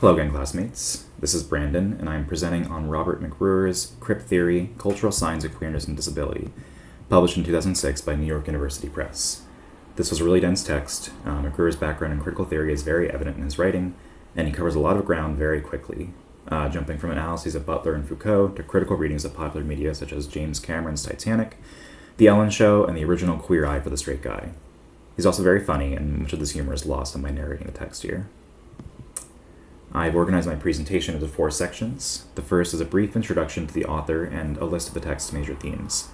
Hello again, classmates. This is Brandon, and I am presenting on Robert McRuer's Crip Theory, Cultural Signs of Queerness and Disability, published in 2006 by New York University Press. This was a really dense text. McRuer's background in critical theory is very evident in his writing, and he covers a lot of ground very quickly, jumping from analyses of Butler and Foucault to critical readings of popular media such as James Cameron's Titanic, The Ellen Show, and the original Queer Eye for the Straight Guy. He's also very funny, and much of this humor is lost on my narrating the text here. I've organized my presentation into 4 sections. The first is a brief introduction to the author and a list of the text's major themes.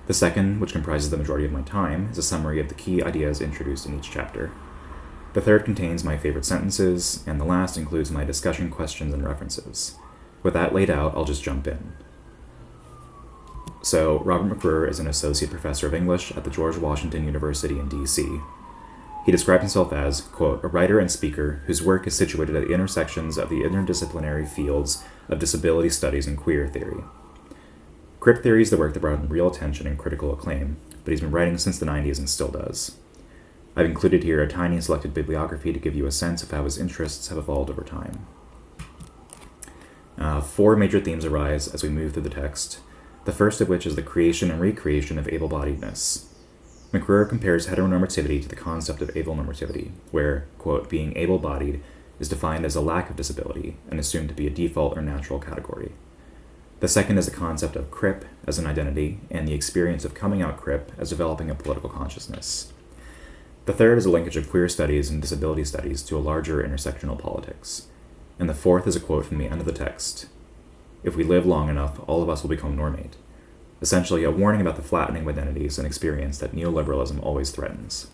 The second, which comprises the majority of my time, is a summary of the key ideas introduced in each chapter. The third contains my favorite sentences, and the last includes my discussion questions and references. With that laid out, I'll just jump in. So, Robert McRuer is an associate professor of English at the George Washington University in D.C. He described himself as, quote, a writer and speaker whose work is situated at the intersections of the interdisciplinary fields of disability studies and queer theory. Crip theory is the work that brought him real attention and critical acclaim, but he's been writing since the 90s and still does. I've included here a tiny selected bibliography to give you a sense of how his interests have evolved over time. 4 major themes arise as we move through the text, the first of which is the creation and recreation of able-bodiedness. McRuer compares heteronormativity to the concept of ablenormativity, where, quote, being able-bodied is defined as a lack of disability and assumed to be a default or natural category. The second is the concept of Crip as an identity and the experience of coming out Crip as developing a political consciousness. The third is a linkage of queer studies and disability studies to a larger intersectional politics. And the fourth is a quote from the end of the text. If we live long enough, all of us will become normate. Essentially, a warning about the flattening of identities and experience that neoliberalism always threatens.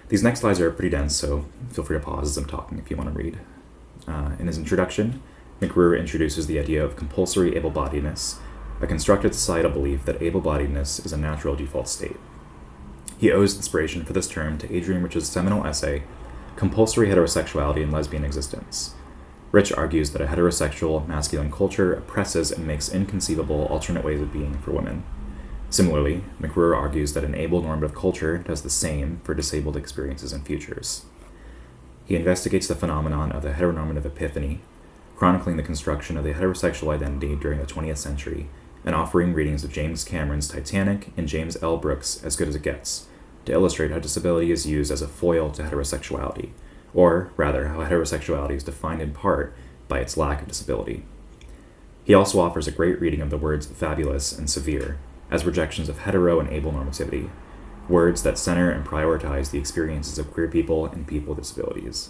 These next slides are pretty dense, so feel free to pause as I'm talking if you want to read. In his introduction, McRuer introduces the idea of compulsory able-bodiedness, a constructed societal belief that able-bodiedness is a natural default state. He owes inspiration for this term to Adrienne Rich's seminal essay, Compulsory Heterosexuality and Lesbian Existence. Rich argues that a heterosexual, masculine culture oppresses and makes inconceivable alternate ways of being for women. Similarly, McRuer argues that an able-normative culture does the same for disabled experiences and futures. He investigates the phenomenon of the heteronormative epiphany, chronicling the construction of the heterosexual identity during the 20th century, and offering readings of James Cameron's Titanic and James L. Brooks' As Good as It Gets, to illustrate how disability is used as a foil to heterosexuality, or rather how heterosexuality is defined in part by its lack of disability. He also offers a great reading of the words fabulous and severe as rejections of hetero and able normativity, words that center and prioritize the experiences of queer people and people with disabilities.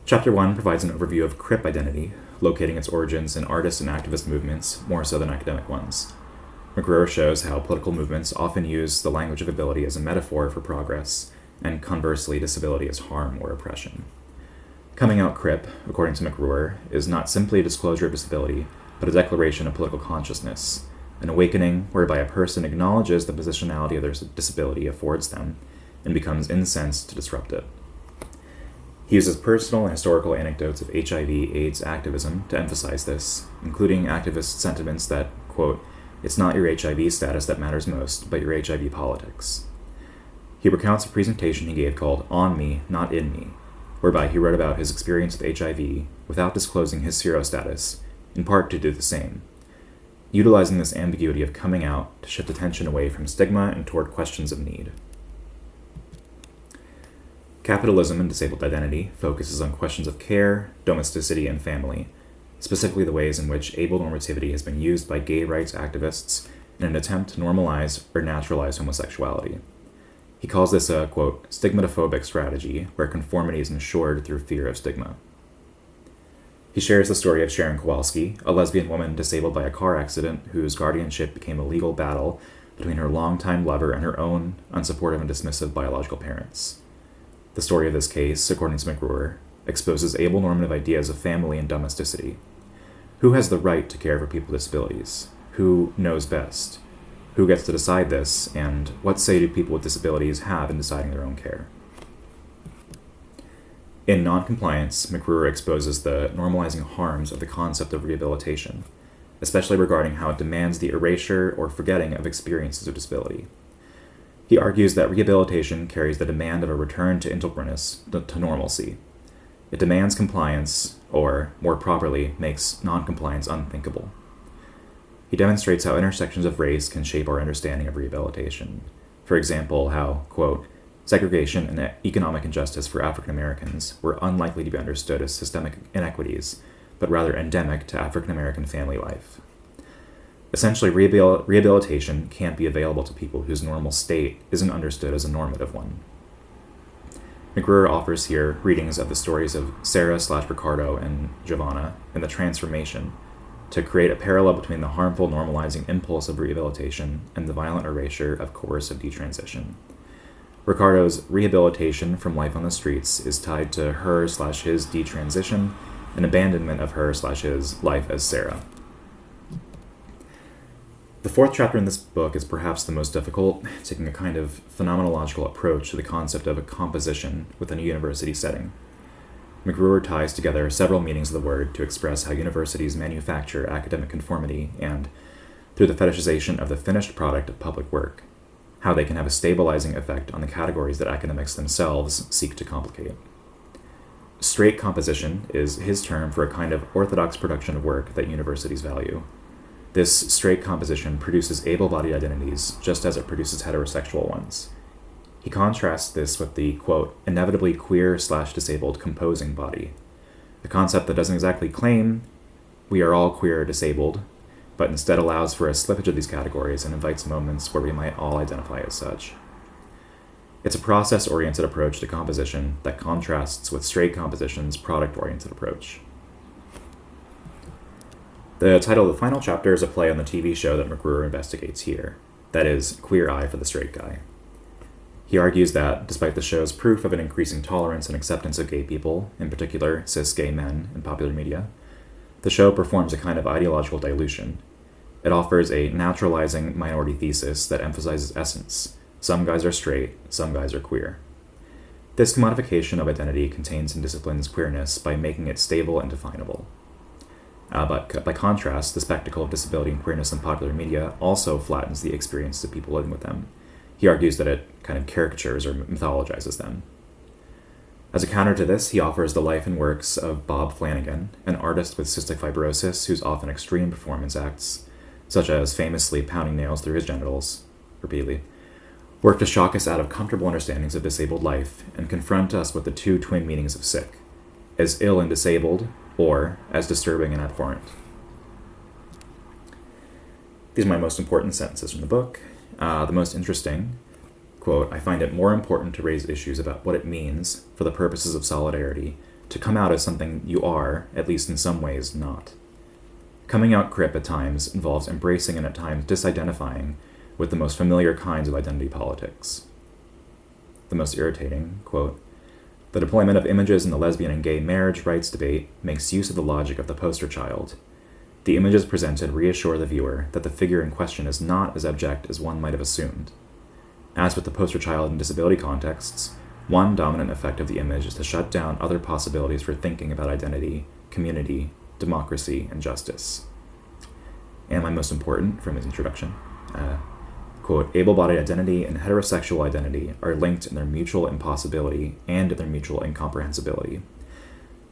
Chapter 1 provides an overview of Crip identity, locating its origins in artist and activist movements more so than academic ones. McRuer shows how political movements often use the language of ability as a metaphor for progress, and conversely disability as harm or oppression. Coming out Crip, according to McRuer, is not simply a disclosure of disability, but a declaration of political consciousness, an awakening whereby a person acknowledges the positionality of their disability affords them and becomes incensed to disrupt it. He uses personal and historical anecdotes of HIV/AIDS activism to emphasize this, including activist sentiments that, quote, it's not your HIV status that matters most, but your HIV politics. He recounts a presentation he gave called On Me, Not In Me, whereby he wrote about his experience with HIV without disclosing his serostatus, in part to do the same, utilizing this ambiguity of coming out to shift attention away from stigma and toward questions of need. Capitalism and disabled identity focuses on questions of care, domesticity, and family, specifically the ways in which able normativity has been used by gay rights activists in an attempt to normalize or naturalize homosexuality. He calls this a, quote, stigmatophobic strategy where conformity is ensured through fear of stigma. He shares the story of Sharon Kowalski, a lesbian woman disabled by a car accident whose guardianship became a legal battle between her longtime lover and her own unsupportive and dismissive biological parents. The story of this case, according to McRuer, exposes able-normative ideas of family and domesticity. Who has the right to care for people with disabilities? Who knows best? Who gets to decide this, and what say do people with disabilities have in deciding their own care? In Noncompliance, McRuer exposes the normalizing harms of the concept of rehabilitation, especially regarding how it demands the erasure or forgetting of experiences of disability. He argues that rehabilitation carries the demand of a return to integralness, to normalcy, It demands compliance, or, more properly, makes non-compliance unthinkable. He demonstrates how intersections of race can shape our understanding of rehabilitation. For example, how, quote, segregation and economic injustice for African Americans were unlikely to be understood as systemic inequities, but rather endemic to African American family life. Essentially, rehabilitation can't be available to people whose normal state isn't understood as a normative one. McRuer offers here readings of the stories of Sarah/Ricardo and Giovanna in The Transformation to create a parallel between the harmful normalizing impulse of rehabilitation and the violent erasure of coercive detransition. Ricardo's rehabilitation from life on the streets is tied to her/his detransition and abandonment of her/his life as Sarah. The fourth chapter in this book is perhaps the most difficult, taking a kind of phenomenological approach to the concept of a composition within a university setting. McRuer ties together several meanings of the word to express how universities manufacture academic conformity and, through the fetishization of the finished product of public work, how they can have a stabilizing effect on the categories that academics themselves seek to complicate. Straight composition is his term for a kind of orthodox production of work that universities value. This straight composition produces able-bodied identities just as it produces heterosexual ones. He contrasts this with the, quote, inevitably queer/disabled composing body, a concept that doesn't exactly claim we are all queer or disabled, but instead allows for a slippage of these categories and invites moments where we might all identify as such. It's a process-oriented approach to composition that contrasts with straight composition's product-oriented approach. The title of the final chapter is a play on the TV show that McRuer investigates here, that is, Queer Eye for the Straight Guy. He argues that, despite the show's proof of an increasing tolerance and acceptance of gay people, in particular cis gay men, in popular media, the show performs a kind of ideological dilution. It offers a naturalizing minority thesis that emphasizes essence. Some guys are straight, some guys are queer. This commodification of identity contains and disciplines queerness by making it stable and definable. But by contrast, the spectacle of disability and queerness in popular media also flattens the experiences of people living with them. He argues that it kind of caricatures or mythologizes them. As a counter to this, he offers the life and works of Bob Flanagan, an artist with cystic fibrosis whose often extreme performance acts, such as famously pounding nails through his genitals, repeatedly, work to shock us out of comfortable understandings of disabled life and confront us with the two twin meanings of sick, as ill and disabled, or as disturbing and abhorrent. These are my most important sentences from the book. The most interesting, quote, I find it more important to raise issues about what it means, for the purposes of solidarity, to come out as something you are, at least in some ways, not. Coming out Crip at times involves embracing and at times disidentifying with the most familiar kinds of identity politics. The most irritating, quote, the deployment of images in the lesbian and gay marriage rights debate makes use of the logic of the poster child. The images presented reassure the viewer that the figure in question is not as abject as one might have assumed. As with the poster child in disability contexts, one dominant effect of the image is to shut down other possibilities for thinking about identity, community, democracy, and justice. And my most important from his introduction, quote, able-bodied identity and heterosexual identity are linked in their mutual impossibility and in their mutual incomprehensibility.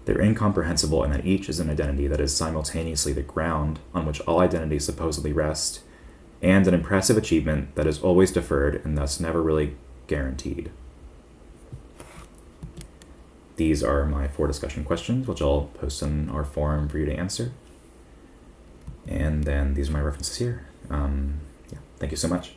They're incomprehensible in that each is an identity that is simultaneously the ground on which all identities supposedly rest, and an impressive achievement that is always deferred and thus never really guaranteed. These are my 4 discussion questions, which I'll post in our forum for you to answer. And then these are my references here. Thank you so much.